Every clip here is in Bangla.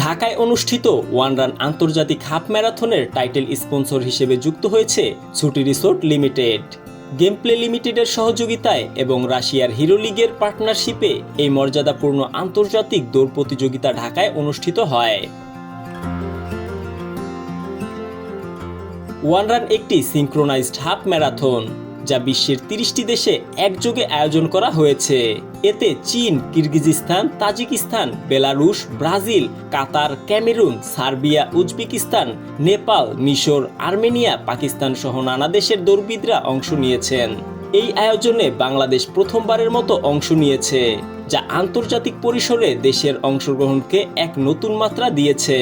ঢাকায় অনুষ্ঠিত ওয়ান রান আন্তর্জাতিক হাফ ম্যারাথনের টাইটেল স্পন্সর হিসেবে যুক্ত হয়েছে ছুটি রিসোর্ট লিমিটেড। গেমপ্লে লিমিটেডের সহযোগিতায় এবং রাশিয়ার হিরো লিগের পার্টনারশিপে এই মর্যাদাপূর্ণ আন্তর্জাতিক দৌড় প্রতিযোগিতা ঢাকায় অনুষ্ঠিত হয়। ওয়ান রান একটি সিঙ্ক্রোনাইজড হাফ ম্যারাথন যা বিশ্বের 30টি দেশে একযোগে আয়োজন করা হয়েছে। এতে চীন, কিরগিজস্তান, তাজিকিস্তান, বেলারুশ, ব্রাজিল, কাতার, ক্যামেরুন, সার্বিয়া, উজবেকিস্তান, নেপাল, মিশর, আর্মেনিয়া, পাকিস্তান সহ নানা দেশের দৌড়বিদরা অংশ নিয়েছেন। এই আয়োজনে বাংলাদেশ প্রথমবারের মতো অংশ নিয়েছে, যা আন্তর্জাতিক পরিসরে দেশের অংশগ্রহণকে এক নতুন মাত্রা দিয়েছে।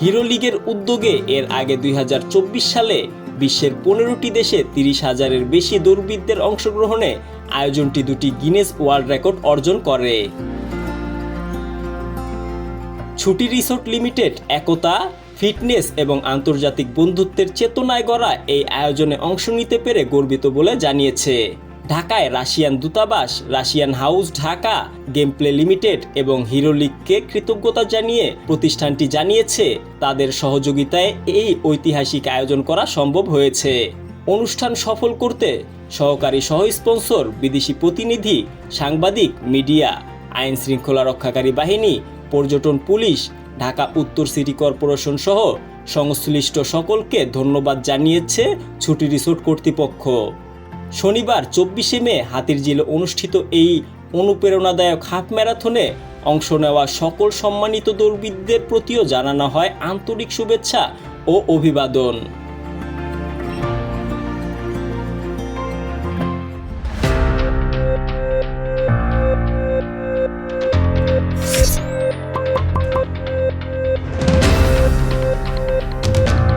হিরো লিগের উদ্যোগে এর আগে 2024 সালে বিশ্বের 15টি দেশে 30,000-এর বেশি দৌড়বিদদের অংশগ্রহণে আয়োজনটি 2টি গিনেস ওয়ার্ল্ড রেকর্ড অর্জন করে। ছুটি রিসোর্ট লিমিটেড একতা, ফিটনেস এবং আন্তর্জাতিক বন্ধুত্বের চেতনায় গড়া এই আয়োজনে অংশ নিতে পেরে গর্বিত বলে জানিয়েছে। ঢাকায় রাশিয়ান দূতাবাস, Russian house Dhaka, gameplay limited এবং হিরো লিগকে কৃতজ্ঞতা জানিয়ে প্রতিষ্ঠানটি জানিয়েছে তাদের সহযোগিতায় এই ঐতিহাসিক আয়োজন করা সম্ভব হয়েছে। অনুষ্ঠান সফল করতে সহকারী সহ স্পন্সর, বিদেশি প্রতিনিধি, সাংবাদিক, মিডিয়া, আইন শৃঙ্খলা রক্ষাকারী বাহিনী, পর্যটন পুলিশ, ঢাকা উত্তর সিটি কর্পোরেশন সহ সংশ্লিষ্ট সকলকে ধন্যবাদ জানিয়েছে ছুটি রিসোর্ট কর্তৃপক্ষ। শনিবার 24শে মে হাতিরঝিলে অনুষ্ঠিত এই অনুপ্রেরণাদায়ক হাফ ম্যারাথনে অংশ নেওয়া সকল সম্মানিত দৌড়বিদদের প্রতিও জানানো হয় আন্তরিক শুভেচ্ছা ও অভিবাদন।